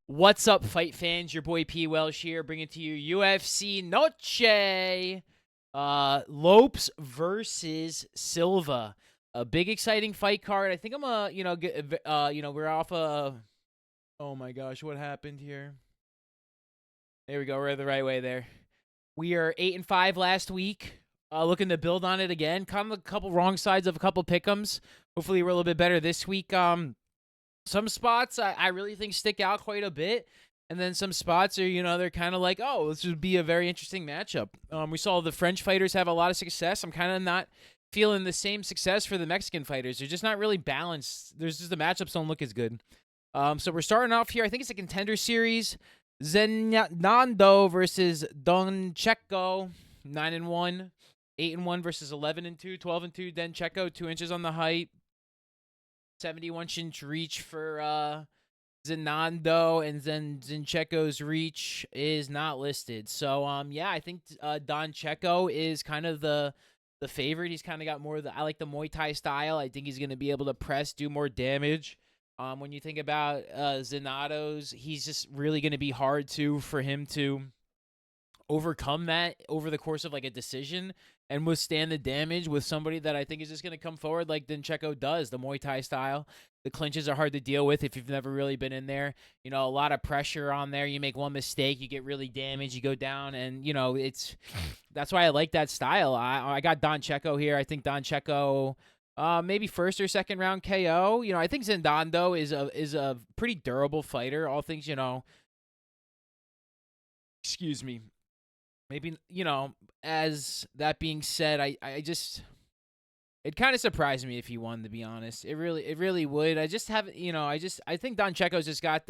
What's up, fight fans? Your boy P. Welsh here, bringing to you UFC Noche Lopes versus Silva. A big, exciting fight card. I think I'm we're off oh my gosh, what happened here? There we go. We're the right way there. We are 8-5 last week. Looking to build on it again. Kind of a couple wrong sides of a couple pick'ems. Hopefully, we're a little bit better this week. Some spots I really think stick out quite a bit. And then some spots are, they're kind of like, oh, this would be a very interesting matchup. We saw the French fighters have a lot of success. I'm kind of not feeling the same success for the Mexican fighters. They're just not really balanced. There's just the matchups don't look as good. So we're starting off here. I think it's a contender series. Zenando versus Don Checo, 9-1, 8-1 versus 11-2, 12-2. Then Checo, 2 inches on the height. 71-inch reach for Zenando, and then Zincheco's reach is not listed. So yeah, I think Don Checo is kind of the favorite. He's kind of got more of the I like the Muay Thai style. I think he's going to be able to press, do more damage. When you think about Zenato's, he's just really going to be hard for him to overcome that over the course of like a decision and withstand the damage with somebody that I think is just going to come forward like Checo does, the Muay Thai style. The clinches are hard to deal with if you've never really been in there. A lot of pressure on there. You make one mistake, you get really damaged, you go down, and that's why I like that style. I got Don Checo here. I think Don Checo maybe first or second round KO. I think Zendando is a pretty durable fighter. All things, excuse me. Maybe, as that being said, I just it kind of surprised me if he won, to be honest. It really would. I just haven't, I think Don Checo's just got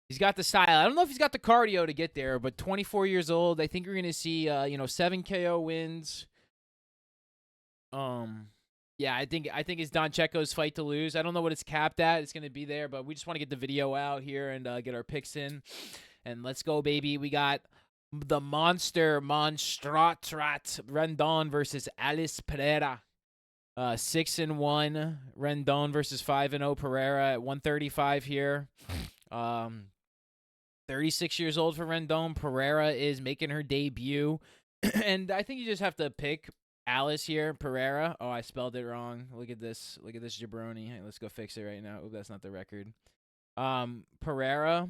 he's got the style. I don't know if he's got the cardio to get there, but 24 years old, I think we're going to see 7 KO wins. Yeah, I think it's Don Checo's fight to lose. I don't know what it's capped at. It's going to be there, but we just want to get the video out here and get our picks in. And let's go, baby. We got the Monstrat Rendon versus Alice Pereira. 6-1 Rendon versus 5-0 Pereira at 135 here. 36 years old for Rendon. Pereira is making her debut. And I think you just have to pick Alice here. Pereira. Oh, I spelled it wrong. Look at this. Look at this jabroni. Hey, let's go fix it right now. Oh, that's not the record. Pereira.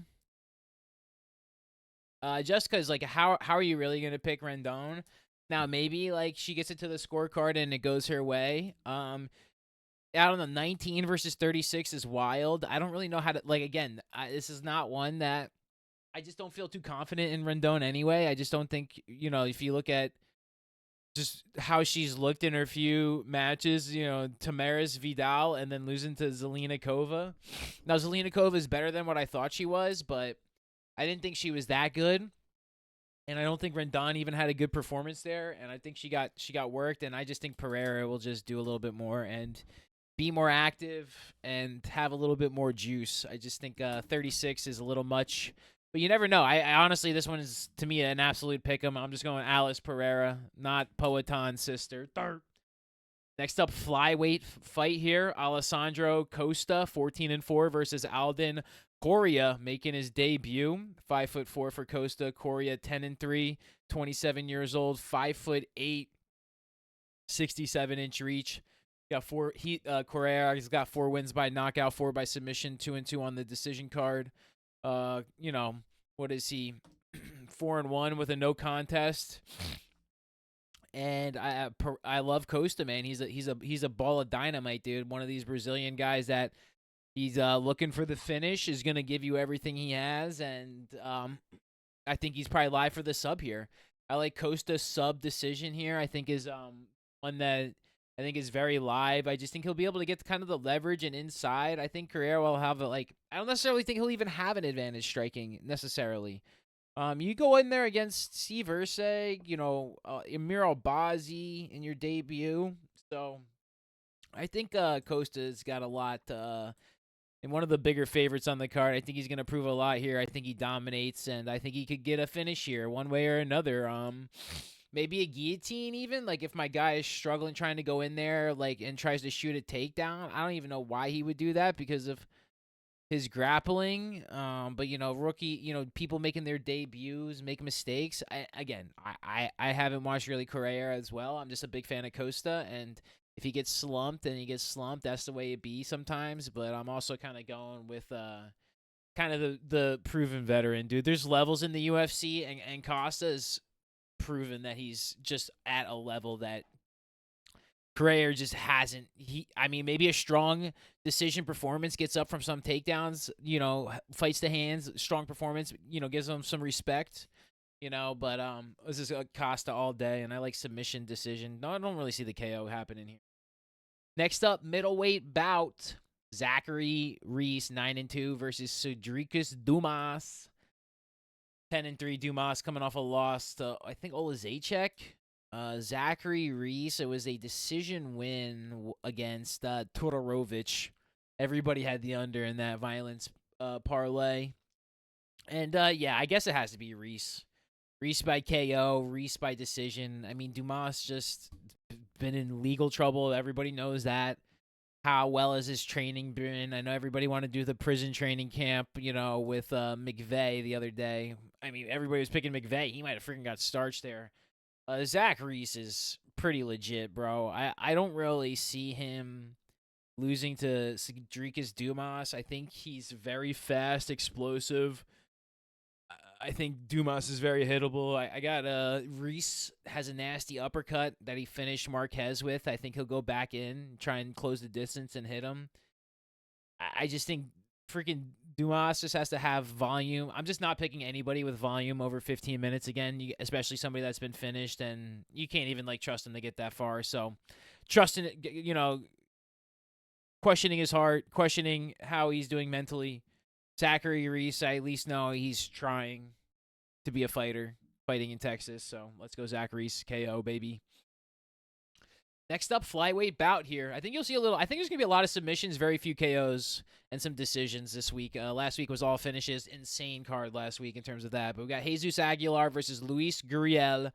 Just because, like, how are you really going to pick Rendon? Now, maybe, like, she gets it to the scorecard and it goes her way. I don't know, 19 versus 36 is wild. I don't really know how to, like, again, this is not one that I just don't feel too confident in Rendon anyway. I just don't think, if you look at just how she's looked in her few matches, Tamaris Vidal and then losing to Zelina Kova. Now, Zelina Kova is better than what I thought she was, but I didn't think she was that good, and I don't think Rendon even had a good performance there. And I think she got worked, and I just think Pereira will just do a little bit more and be more active and have a little bit more juice. I just think 36 is a little much, but you never know. I honestly, this one is to me an absolute pick 'em. I'm just going Alice Pereira, not Poetan's sister. Next up, flyweight fight here. Alessandro Costa, 14-4 versus Alden Coria making his debut. 5'4" for Costa. Coria 10-3, 27 years old, 5'8", 67-inch reach. Got Correa has got 4 wins by knockout, 4 by submission, 2-2 on the decision card. What is he? 4-1 with a no contest. And I love Costa, man. He's a ball of dynamite, dude. One of these Brazilian guys that he's looking for the finish, is going to give you everything he has, and I think he's probably live for the sub here. I like Costa's sub decision here. I think is one that I think is very live. I just think he'll be able to get kind of the leverage and inside. I think Carrera will have I don't necessarily think he'll even have an advantage striking necessarily. You go in there against Steve Ursay, Emir Albazi in your debut. So I think Costa's got a lot, and one of the bigger favorites on the card. I think he's going to prove a lot here. I think he dominates, and I think he could get a finish here one way or another. Maybe a guillotine even. Like if my guy is struggling trying to go in there and tries to shoot a takedown, I don't even know why he would do that because of his grappling. But rookie, people making their debuts make mistakes. I haven't watched really Correa as well. I'm just a big fan of Costa, and if he gets slumped, then he gets slumped. That's the way it be sometimes. But I'm also kind of going with kind of the proven veteran dude. There's levels in the UFC, and Costa is proven that he's just at a level that Correa just hasn't. I mean, maybe a strong decision performance gets up from some takedowns. Fights the hands, strong performance. Gives him some respect. But this is Costa all day, and I like submission decision. No, I don't really see the KO happening here. Next up, middleweight bout: Zachary Reese 9-2 versus Cedricus Dumas 10-3. Dumas coming off a loss to, I think, Olazechek. Zachary Reese, it was a decision win against Todorovic. Everybody had the under in that violence parlay. And yeah, I guess it has to be Reese. Reese by KO, Reese by decision. I mean, Dumas just been in legal trouble. Everybody knows that. How well has his training been? I know everybody wanted to do the prison training camp, with McVeigh the other day. I mean, everybody was picking McVeigh. He might have freaking got starched there. Zach Reese is pretty legit, bro. I don't really see him losing to Cedricus Dumas. I think he's very fast, explosive. I think Dumas is very hittable. I got Reese has a nasty uppercut that he finished Marquez with. I think he'll go back in, try and close the distance and hit him. I just think freaking Dumas just has to have volume. I'm just not picking anybody with volume over 15 minutes again, especially somebody that's been finished, and you can't even trust him to get that far. So trusting it, questioning his heart, questioning how he's doing mentally. Zachary Reese, I at least know he's trying to be a fighter, fighting in Texas. So let's go Zach Reese, KO, baby. Next up, flyweight bout here. I think you'll see I think there's going to be a lot of submissions, very few KOs, and some decisions this week. Last week was all finishes. Insane card last week in terms of that. But we got Jesus Aguilar versus Luis Gurriel.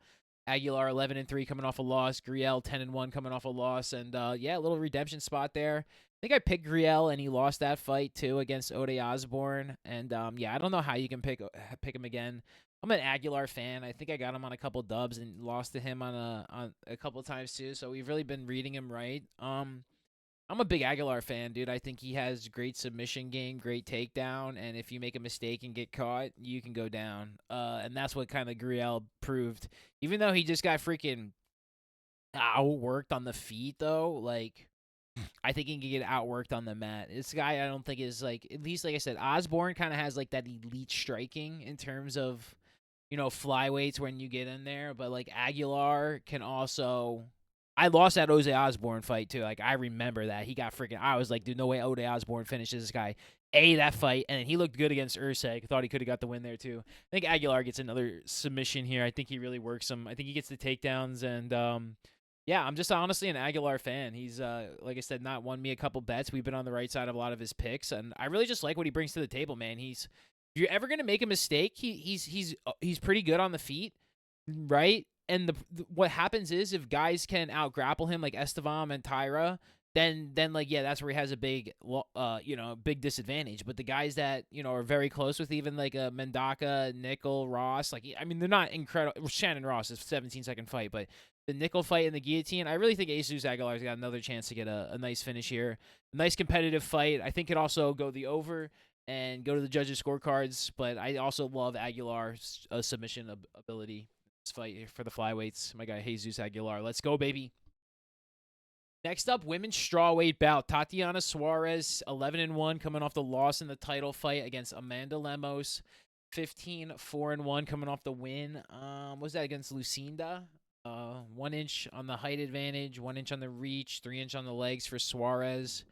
Aguilar 11-3 coming off a loss. Gurriel 10-1 coming off a loss. And yeah, a little redemption spot there. I think I picked Gurriel, and he lost that fight too against Ode Osborne. And yeah, I don't know how you can pick him again. I'm an Aguilar fan. I think I got him on a couple dubs and lost to him on a couple times too. So we've really been reading him right. I'm a big Aguilar fan, dude. I think he has great submission game, great takedown, and if you make a mistake and get caught, you can go down. And that's what kind of Gurriel proved. Even though he just got freaking outworked on the feet, though, I think he can get outworked on the mat. This guy, I don't think is at least like I said, Osborne kind of has that elite striking in terms of flyweights when you get in there, but Aguilar can also. I lost that Ode Osborne fight too. I remember that he got freaking. I was like, dude, no way Ode Osborne finishes this guy. That fight, and he looked good against Usyk. Thought he could have got the win there too. I think Aguilar gets another submission here. I think he really works him. I think he gets the takedowns, and yeah, I'm just honestly an Aguilar fan. He's like I said, not won me a couple bets. We've been on the right side of a lot of his picks, and I really just like what he brings to the table, man. If you're ever gonna make a mistake, he's pretty good on the feet, right? And what happens is if guys can out grapple him like Estevam and Tyra, then yeah, that's where he has a big big disadvantage. But the guys that are very close with even a Mendaka, Nickel, Ross, I mean they're not incredible. Shannon Ross is 17-second fight, but the Nickel fight and the guillotine, I really think Jesus Aguilar's got another chance to get a nice finish here. A nice competitive fight. I think could also go the over and go to the judges' scorecards, but I also love Aguilar's submission ability. This fight for the flyweights. My guy, Jesus Aguilar. Let's go, baby. Next up, women's strawweight bout. Tatiana Suarez, 11-1, coming off the loss in the title fight against Amanda Lemos. 15-4-1, coming off the win. Was that against Lucinda? 1 inch on the height advantage, 1 inch on the reach, 3 inch on the legs for Suarez.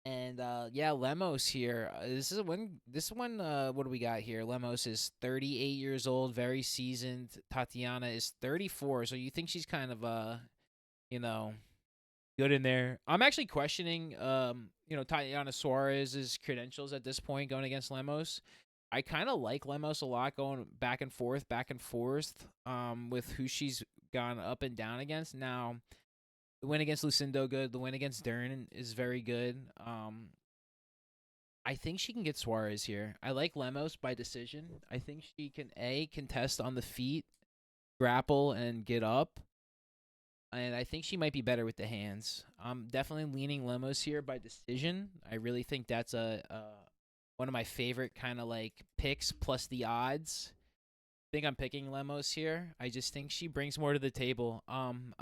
And yeah, Lemos here. This one. What do we got here? Lemos is 38 years old, very seasoned. Tatiana is 34. So you think she's kind of good in there. I'm actually questioning Tatiana Suarez's credentials at this point going against Lemos. I kind of like Lemos a lot, going back and forth with who she's gone up and down against. Now, the win against Lucindo good. The win against Dern is very good. I think she can get Suarez here. I like Lemos by decision. I think she can contest on the feet, grapple, and get up. And I think she might be better with the hands. I'm definitely leaning Lemos here by decision. I really think that's a one of my favorite kind of like picks plus the odds. I think I'm picking Lemos here. I just think she brings more to the table. I'm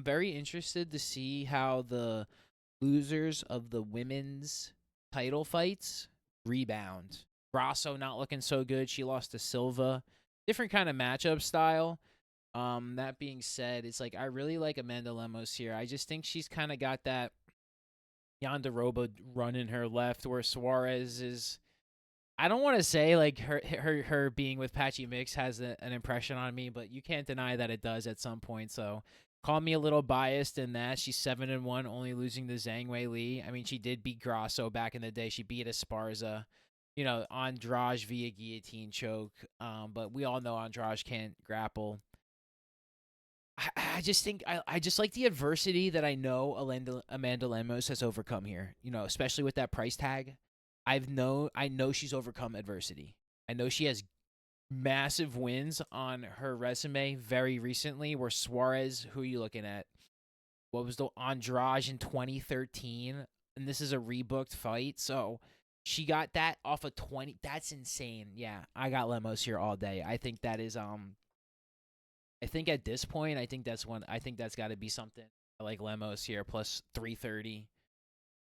very interested to see how the losers of the women's title fights rebound. Grasso not looking so good. She lost to Silva. Different kind of matchup style. That being said, it's like I really like Amanda Lemos here. I just think she's kind of got that Yonderoba run in her left, where Suarez is. I don't want to say like her being with Patchy Mix has an impression on me, but you can't deny that it does at some point. So call me a little biased in that she's 7-1, only losing to Zhang Wei Li. I mean, she did beat Grasso back in the day. She beat Esparza, Andrade via guillotine choke. But we all know Andrade can't grapple. I just think I just like the adversity that I know Amanda Lemos has overcome here. Especially with that price tag. I know she's overcome adversity. I know she has massive wins on her resume very recently. Where Suarez, who are you looking at? What was the Andrade in 2013? And this is a rebooked fight, so she got that off of 20. That's insane. Yeah, I got Lemos here all day. I think that is I think at this point, I think that's one. I think that's got to be something. I like Lemos here plus 330.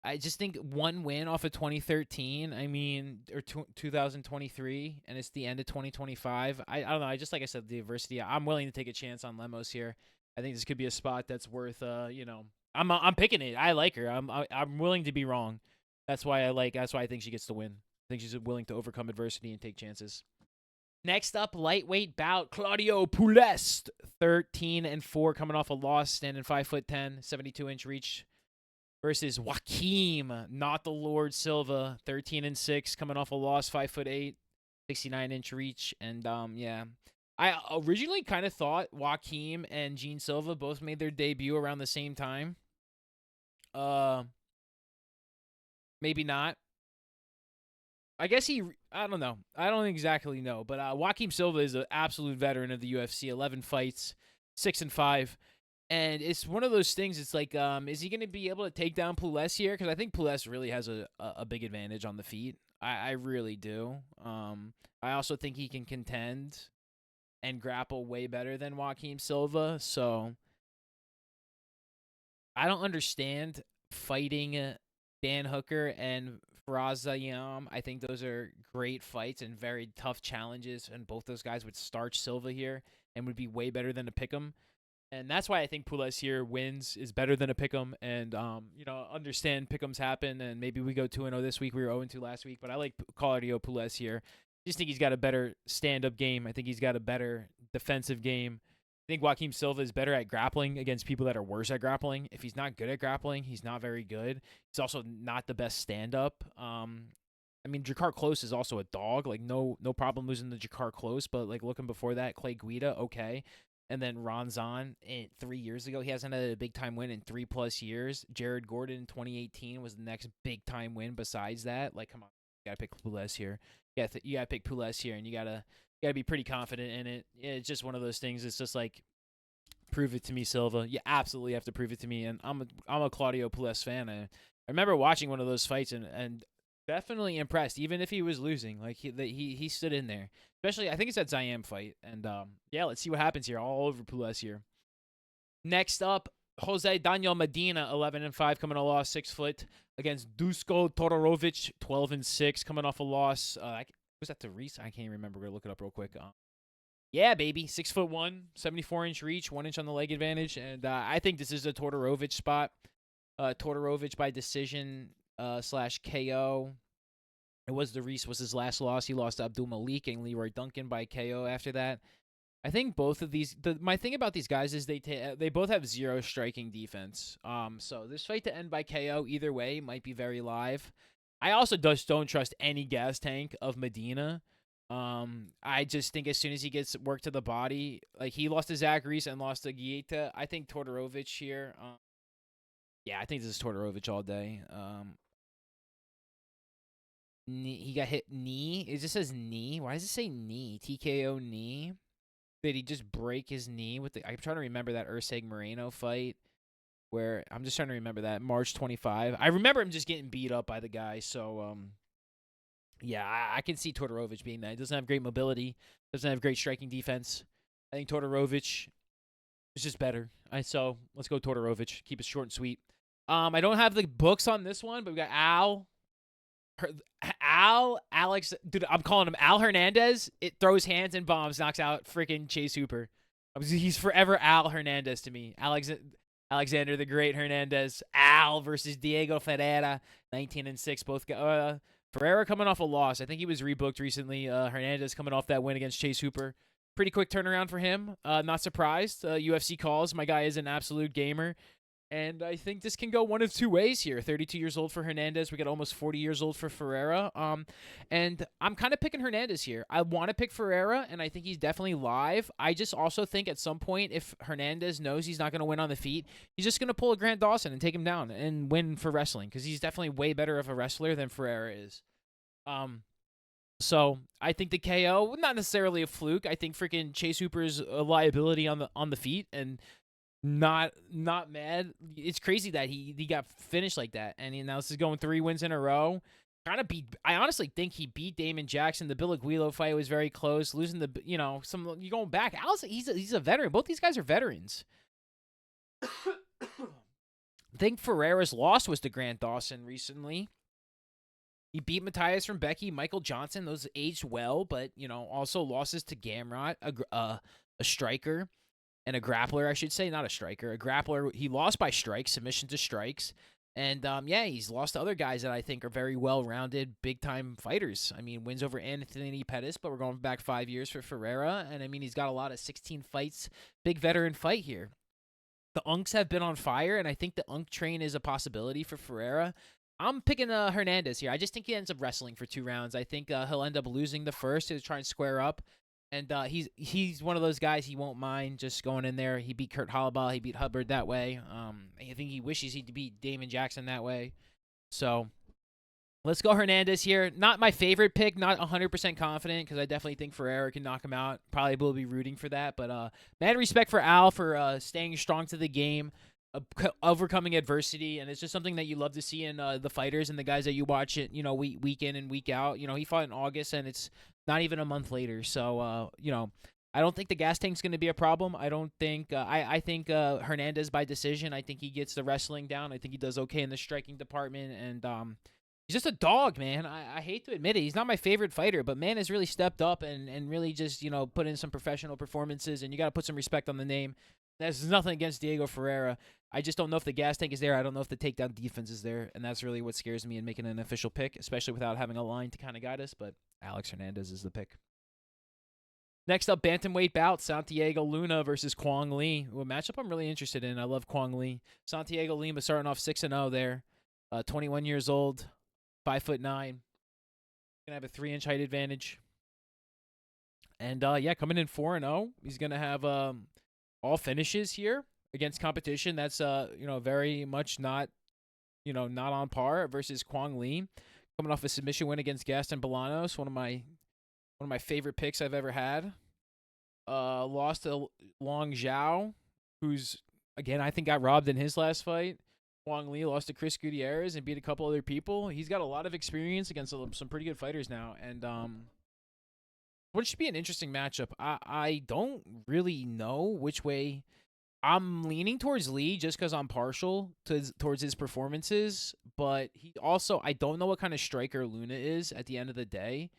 I just think one win off of 2013. I mean, or 2023, and it's the end of 2025. I don't know. I just like I said, the adversity. I'm willing to take a chance on Lemos here. I think this could be a spot that's worth. I'm picking it. I like her. I'm willing to be wrong. That's why I like. That's why I think she gets the win. I think she's willing to overcome adversity and take chances. Next up, lightweight bout, Claudio Pulest, 13-4, coming off a loss, standing 5'10", 72-inch reach, versus Joaquim, not the Lord Silva, 13-6, coming off a loss, 5'8", 69-inch reach, and yeah. I originally kind of thought Joaquim and Gene Silva both made their debut around the same time. Uh, Maybe not. I guess I don't know. I don't exactly know. But Joaquim Silva is an absolute veteran of the UFC. 11 fights, 6-5. And it's one of those things. It's like, is he going to be able to take down Pules here? Because I think Pules really has a big advantage on the feet. I really do. I also think he can contend and grapple way better than Joaquim Silva. So I don't understand fighting Dan Hooker and Faraz Zayam. I think those are great fights and very tough challenges, and both those guys would starch Silva here and would be way better than a pick'em. And that's why I think Pules here wins is better than a pick'em. And understand pick'ems happen, and maybe we go 2-0 this week. We were 0-2 last week, but I like Claudio Pules here. I just think he's got a better stand-up game. I think he's got a better defensive game. I think Joaquim Silva is better at grappling against people that are worse at grappling. If he's not good at grappling, he's not very good. He's also not the best stand-up. I mean, Jakar Close is also a dog. Like, no problem losing to Jakar Close, but like looking before that, Clay Guida, okay. And then Ron Zahn, 3 years ago, he hasn't had a big-time win in 3+ years. Jared Gordon in 2018 was the next big-time win besides that. Like, come on, you got to pick Pules here. You got to pick Pules here, and you got to be pretty confident in it. It's just one of those things. It's just like, prove it to me, Silva. You absolutely have to prove it to me. And I'm a Claudio Pules fan. I remember watching one of those fights and definitely impressed, even if he was losing. Like he stood in there. Especially, I think it's that Zayam fight. And yeah, let's see what happens here. All over Pules here. Next up, Jose Daniel Medina, 11-5, coming off a loss, 6 foot, against Dusko Todorovic, 12-6, coming off a loss. Was that to Reese? I can't remember. We're gonna look it up real quick. Yeah, baby, 6'1", 74-inch reach, 1 inch on the leg advantage, and I think this is a Todorovic spot. Todorovic by decision / KO. It was the Reese was his last loss. He lost to Abdul Malik and Leroy Duncan by KO after that. I think both of these. My thing about these guys is they both have 0 striking defense. So this fight to end by KO either way might be very live. I also just don't trust any gas tank of Medina. I just think as soon as he gets work to the body, like he lost to Zach Reese and lost to Guieta, I think Todorovic here. Yeah, I think this is Todorovic all day. He got hit knee. It just says knee. Why does it say knee? TKO knee. Did he just break his knee with the? I'm trying to remember that Urseg Moreno fight where I'm just trying to remember that March 25. I remember him just getting beat up by the guy. So yeah, I can see Todorovic being that. He doesn't have great mobility. Doesn't have great striking defense. I think Todorovic is just better. So let's go Todorovic. Keep it short and sweet. I don't have the books on this one, but we got Alex, dude, I'm calling him Al Hernandez. It throws hands and bombs, knocks out freaking Chase Hooper. He's forever Al Hernandez to me. Alexander the Great Hernandez. Al versus Diego Ferreira, 19-6. Both Ferreira coming off a loss. I think he was rebooked recently. Hernandez coming off that win against Chase Hooper. Pretty quick turnaround for him. Not surprised. UFC calls. My guy is an absolute gamer. And I think this can go one of two ways here. 32 years old for Hernandez. We got almost 40 years old for Ferreira. And I'm kind of picking Hernandez here. I want to pick Ferreira, and I think he's definitely live. I just also think at some point, if Hernandez knows he's not going to win on the feet, he's just going to pull a Grant Dawson and take him down and win for wrestling because he's definitely way better of a wrestler than Ferreira is. So I think the KO, not necessarily a fluke. I think freaking Chase Hooper's a liability on the feet, and not mad. It's crazy that he got finished like that, and now this is going 3 wins in a row. I honestly think he beat Damon Jackson. The Bill Aguilo fight was very close. Losing you going back. He's a veteran. Both these guys are veterans. I think Ferreira's loss was to Grant Dawson recently. He beat Matthias from Becky, Michael Johnson. Those aged well, but also losses to Gamrot, a striker. And a grappler, I should say, not a striker. A grappler, he lost by strikes, submission to strikes. And, he's lost to other guys that I think are very well-rounded, big-time fighters. I mean, wins over Anthony Pettis, but we're going back 5 years for Ferreira. And, I mean, he's got a lot of 16 fights, big veteran fight here. The Unks have been on fire, and I think the Unk train is a possibility for Ferreira. I'm picking Hernandez here. I just think he ends up wrestling for 2 rounds. I think he'll end up losing the first to try and square up. And he's one of those guys he won't mind just going in there. He beat Kurt Holloway. He beat Hubbard that way. I think he wishes he'd beat Damon Jackson that way. So let's go Hernandez here. Not my favorite pick. Not 100% confident because I definitely think Ferreira can knock him out. Probably will be rooting for that. But mad respect for Al for staying strong to the game, overcoming adversity, and it's just something that you love to see in the fighters and the guys that you watch it, week in and week out. He fought in August, and it's not even a month later. So, I don't think the gas tank's going to be a problem. I don't think I think Hernandez by decision. I think he gets the wrestling down. I think he does okay in the striking department, and he's just a dog, man. I hate to admit it. He's not my favorite fighter, but man has really stepped up and really just, put in some professional performances, and you got to put some respect on the name. There's nothing against Diego Ferreira. I just don't know if the gas tank is there. I don't know if the takedown defense is there, and that's really what scares me in making an official pick, especially without having a line to kind of guide us, but Alex Hernandez is the pick. Next up, bantamweight bout, Santiago Luna versus Kwong Lee. A matchup I'm really interested in. I love Kwong Lee. Santiago Lima starting off 6-0 there. 21 years old, 5'9". Gonna have a 3-inch height advantage. And coming in 4-0. He's gonna have all finishes here against competition. That's very much not on par versus Kwong Lee. Coming off a submission win against Gaston Bolanos, one of my favorite picks I've ever had. Lost to Long Zhao, who's, again, I think got robbed in his last fight. Kwong Lee lost to Chris Gutierrez and beat a couple other people. He's got a lot of experience against some pretty good fighters now. And what should be an interesting matchup. I don't really know which way. I'm leaning towards Lee just because I'm partial towards his performances. But he also, I don't know what kind of striker Luna is at the end of the day.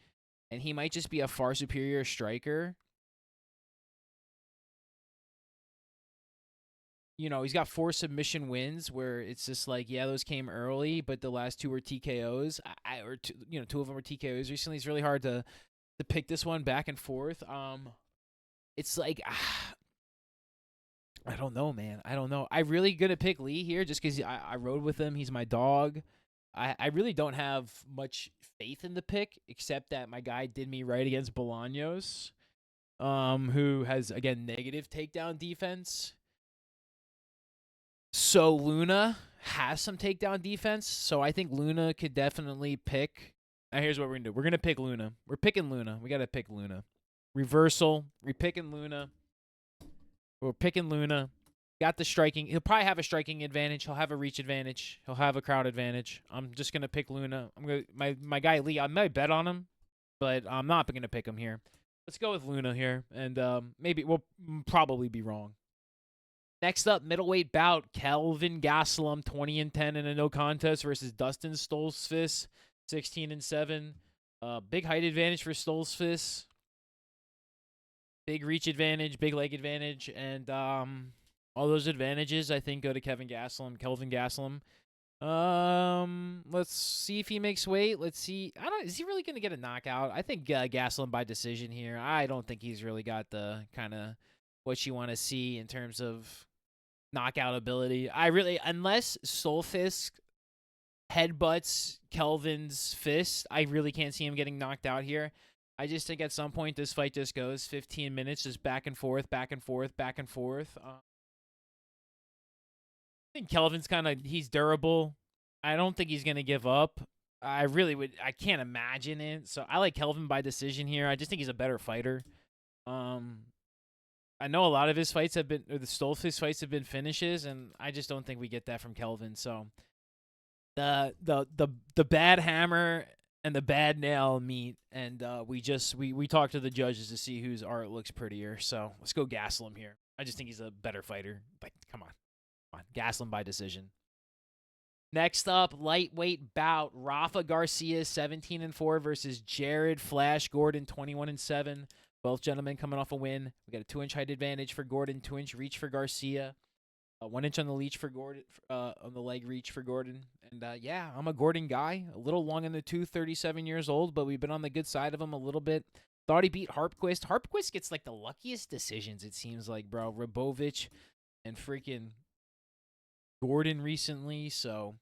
And he might just be a far superior striker. He's got 4 submission wins where it's just like, yeah, those came early, but the last 2 were TKOs. 2 of them were TKOs recently. It's really hard to pick this one back and forth. It's like, I don't know, man. I don't know. I'm really going to pick Lee here just because I rode with him. He's my dog. I really don't have much faith in the pick, except that my guy did me right against Bolaños, who has, again, negative takedown defense. So Luna has some takedown defense, so I think Luna could definitely pick Now here's what we're gonna do. We're gonna pick Luna. We're picking Luna. We gotta pick Luna. Reversal. We're picking Luna. We're picking Luna. Got the striking. He'll probably have a striking advantage. He'll have a reach advantage. He'll have a crowd advantage. I'm just gonna pick Luna. I'm gonna my guy Lee. I might bet on him, but I'm not gonna pick him here. Let's go with Luna here, and maybe we'll probably be wrong. Next up, middleweight bout: Kelvin Gastelum, 20-10 in a no contest versus Dustin Stoltzfus, 16-7. Big height advantage for Stoltzfus. Big reach advantage, big leg advantage, and all those advantages I think go to Kelvin Gastelum. Let's see if he makes weight. Let's see. Is he really gonna get a knockout? I think Gastelum by decision here. I don't think he's really got the kind of what you want to see in terms of knockout ability. Unless Stoltzfus headbutts Kelvin's fist, I really can't see him getting knocked out here. I just think at some point this fight just goes 15 minutes, just back and forth, back and forth, back and forth. I think Kelvin's he's durable. I don't think he's going to give up. I can't imagine it. So I like Kelvin by decision here. I just think he's a better fighter. I know a lot of his fights the Stoltzfus fights have been finishes, and I just don't think we get that from Kelvin. So the bad hammer and the bad nail meet, and we talk to the judges to see whose art looks prettier. So let's go Gastelum here. I just think he's a better fighter. Like, come on, Gastelum by decision. Next up, lightweight bout: Rafa Garcia, 17-4 versus Jared Flash Gordon, 21-7. Both gentlemen coming off a win. We got a 2-inch height advantage for Gordon, 2-inch reach for Garcia. 1 inch on the leash for Gordon, on the leg reach for Gordon. And yeah, I'm a Gordon guy. A little long in the tooth, 37 years old, but we've been on the good side of him a little bit. Thought he beat Harpquist. Harpquist gets like the luckiest decisions, it seems like, bro. Rabovich and freaking Gordon recently. So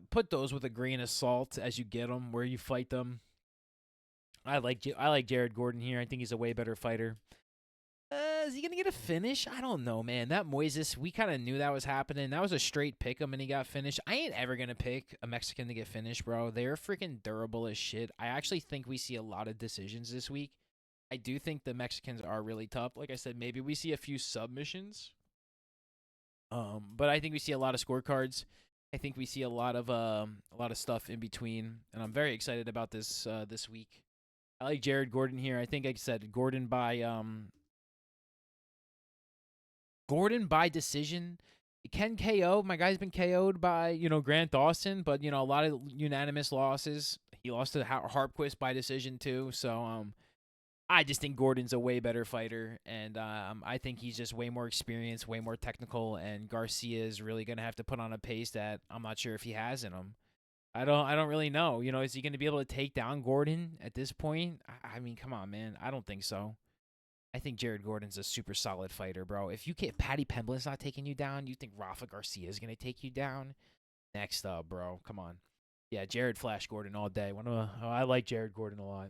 put those with a grain of salt as you get them, where you fight them. I like Jared Gordon here. I think he's a way better fighter. Is he going to get a finish? I don't know, man. That Moises, we kind of knew that was happening. That was a straight pick him, and he got finished. I ain't ever going to pick a Mexican to get finished, bro. They're freaking durable as shit. I actually think we see a lot of decisions this week. I do think the Mexicans are really tough. Like I said, maybe we see a few submissions. But I think we see a lot of scorecards. I think we see a lot of stuff in between, and I'm very excited about this this week. I like Jared Gordon here. I think I said Gordon by decision. Can KO. My guy's been KO'd by, Grant Dawson, but, a lot of unanimous losses. He lost to Harpquist by decision too. So I just think Gordon's a way better fighter, and I think he's just way more experienced, way more technical, and Garcia is really going to have to put on a pace that I'm not sure if he has in him. I don't really know. Is he going to be able to take down Gordon at this point? I mean, come on, man. I don't think so. I think Jared Gordon's a super solid fighter, bro. If Patty Pemblin's not taking you down, you think Rafa Garcia is going to take you down? Next up, bro. Come on. Yeah, Jared Flash Gordon all day. I like Jared Gordon a lot.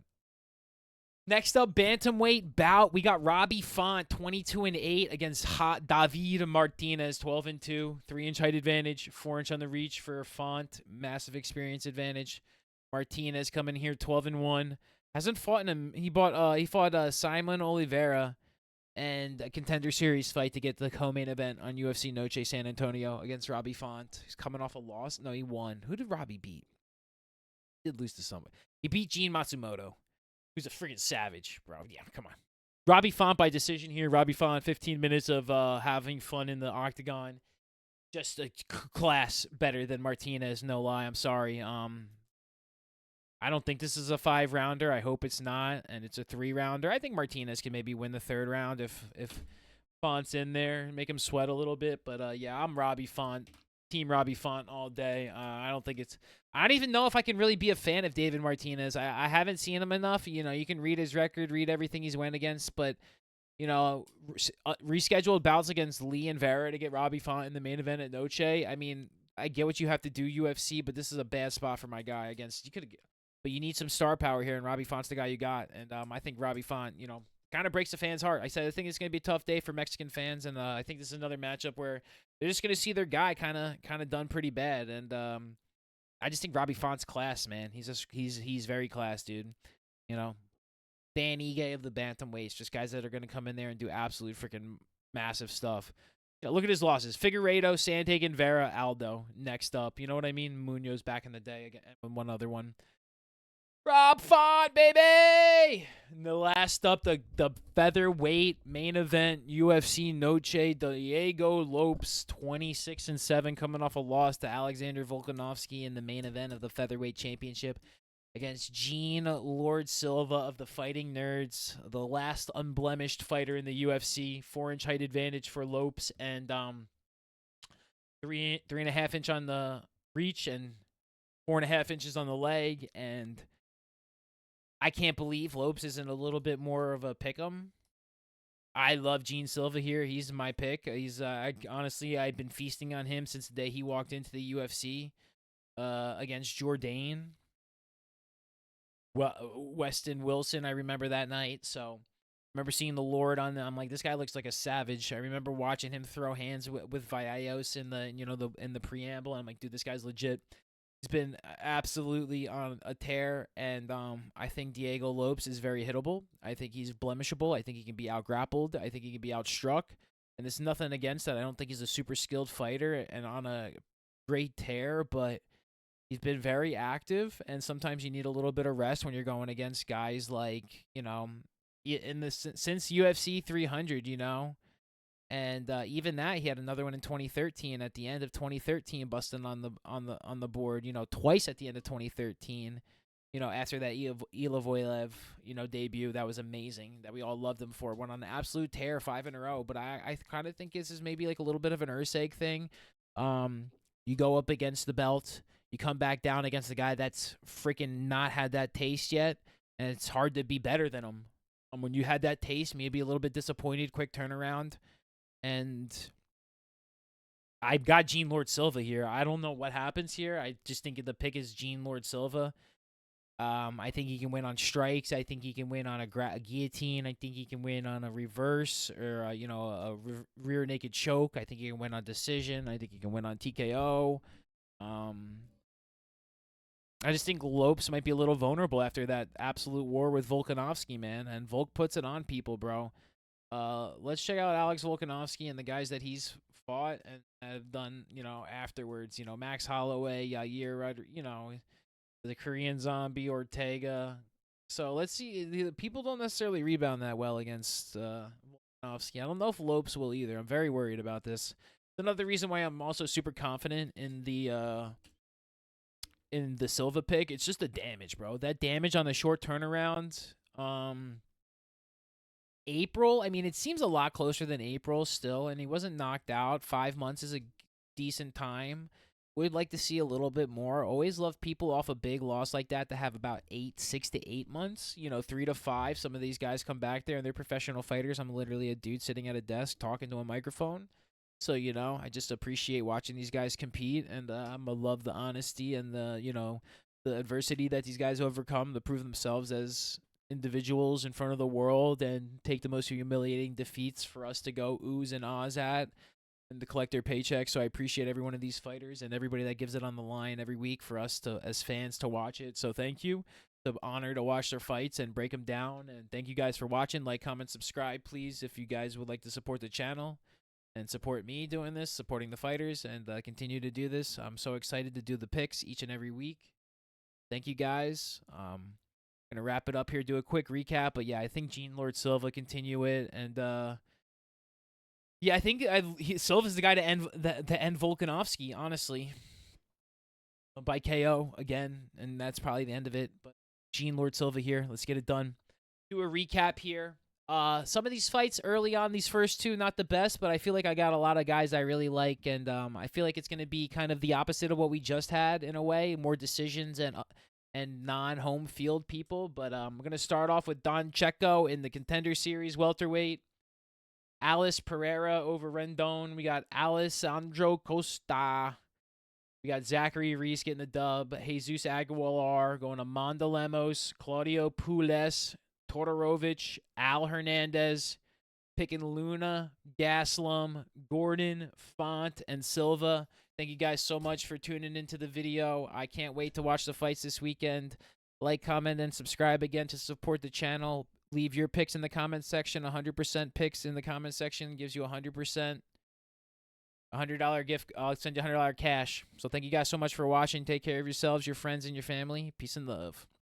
Next up, bantamweight bout. We got Robbie Font, 22-8 against David Martinez, 12-2. 3-inch height advantage, 4-inch on the reach for Font. Massive experience advantage. Martinez coming here, 12-1. Hasn't fought in a. He fought Simon Oliveira and a Contender Series fight to get the co-main event on UFC Noche San Antonio against Robbie Font. He's coming off a loss. No, he won. Who did Robbie beat? He did lose to somebody. He beat Gene Matsumoto, who's a freaking savage, bro. Yeah, come on. Robbie Font by decision here. Robbie Font, 15 minutes of having fun in the octagon. Just a class better than Martinez, no lie. I'm sorry. I don't think this is a 5-rounder. I hope it's not, and it's a 3-rounder. I think Martinez can maybe win the 3rd round if Font's in there and make him sweat a little bit. But yeah, I'm Robbie Font, team Robbie Font all day. I don't even know if I can really be a fan of David Martinez. I haven't seen him enough. You can read his record, read everything he's went against, but rescheduled bouts against Lee and Vera to get Robbie Font in the main event at Noche. I mean, I get what you have to do, UFC, but this is a bad spot for my guy but you need some star power here, and Robbie Font's the guy you got. And I think Robbie Font, kind of breaks the fans' heart. I think it's going to be a tough day for Mexican fans, and I think this is another matchup where they're just going to see their guy kind of done pretty bad. And I just think Robbie Font's class, man. He's very class, dude. You know, Dan Ige of the bantamweights, just guys that are going to come in there and do absolute freaking massive stuff. Look at his losses: Figueiredo, Sandhagen, Vera, Aldo. Next up, you know what I mean? Munoz back in the day again, and one other one. Rob Font, baby! And the last up, the featherweight main event, UFC Noche Diego Lopes, 26-7, coming off a loss to Alexander Volkanovski in the main event of the featherweight championship against Gene Lord Silva of the Fighting Nerds, the last unblemished fighter in the UFC. 4-inch height advantage for Lopes, and 3.5 inch on the reach and 4.5 inches on the leg, and I can't believe Lopes isn't a little bit more of a pick'em. I love Gene Silva here. He's my pick. He's honestly, I've been feasting on him since the day he walked into the UFC against Jourdain. Weston Wilson, I remember that night. So I remember seeing the Lord on. I'm like, this guy looks like a savage. I remember watching him throw hands with Vallejos in the preamble. I'm like, dude, this guy's legit. He's been absolutely on a tear, and I think Diego Lopes is very hittable. I think he's blemishable. I think he can be out-grappled. I think he can be outstruck. And there's nothing against that. I don't think he's a super skilled fighter and on a great tear, but he's been very active, and sometimes you need a little bit of rest when you're going against guys like, since UFC 300, And even that, he had another one in 2013. At the end of 2013, busting on the board. Twice at the end of 2013. After that Ilovoilev, debut, that was amazing. That we all loved him for. Went on an absolute tear, 5 in a row. But I kind of think this is maybe like a little bit of an Urseg thing. You go up against the belt, you come back down against the guy that's freaking not had that taste yet, and it's hard to be better than him. When you had that taste, maybe a little bit disappointed, quick turnaround. And I've got Gene Lord Silva here. I don't know what happens here. I just think the pick is Gene Lord Silva. I think he can win on strikes. I think he can win on a guillotine. I think he can win on a reverse or a rear naked choke. I think he can win on decision. I think he can win on TKO. I just think Lopes might be a little vulnerable after that absolute war with Volkanovski, man. And Volk puts it on people, bro. Let's check out Alex Volkanovski and the guys that he's fought and have done, afterwards. Max Holloway, Yair, the Korean Zombie, Ortega. So let's see. The people don't necessarily rebound that well against Volkanovski. I don't know if Lopes will either. I'm very worried about this. Another reason why I'm also super confident in the Silva pick. It's just the damage, bro. That damage on the short turnaround. April, I mean, it seems a lot closer than April still, and he wasn't knocked out. 5 months is a decent time. Would like to see a little bit more. Always love people off a big loss like that to have about 6 to 8 months, 3 to 5. Some of these guys come back there and they're professional fighters. I'm literally a dude sitting at a desk talking to a microphone. So, I just appreciate watching these guys compete, and I'm going to love the honesty and the adversity that these guys overcome to prove themselves as individuals in front of the world and take the most humiliating defeats for us to go oohs and ahs at and to collect their paychecks. So I appreciate every one of these fighters and everybody that gives it on the line every week for us to, as fans, to watch it. So thank you. It's an honor to watch their fights and break them down. And thank you guys for watching. Like, comment, subscribe, please, if you guys would like to support the channel and support me doing this, supporting the fighters, and continue to do this. I'm so excited to do the picks each and every week. Thank you, guys. Gonna wrap it up here, do a quick recap, but yeah, I think Gene Lord Silva continue it, and yeah, I think Silva's the guy to end Volkanovski, honestly, by KO again, and that's probably the end of it. But Gene Lord Silva here, let's get it done. Do a recap here. Some of these fights early on, these first two, not the best, but I feel like I got a lot of guys I really like, and I feel like it's gonna be kind of the opposite of what we just had in a way, more decisions and non-home field people. But we're going to start off with Don Checo in the Contender Series welterweight. Alice Pereira over Rendon. We got Alessandro Costa. We got Zachary Reese getting the dub. Jesus Aguilar going to Amanda Lemos. Claudio Pules. Todorovic. Al Hernandez. Picking Luna, Gaslam, Gordon, Font, and Silva. Thank you guys so much for tuning into the video. I can't wait to watch the fights this weekend. Like, comment, and subscribe again to support the channel. Leave your picks in the comment section. 100% picks in the comment section gives you 100%. $100 gift. I'll send you $100 cash. So thank you guys so much for watching. Take care of yourselves, your friends, and your family. Peace and love.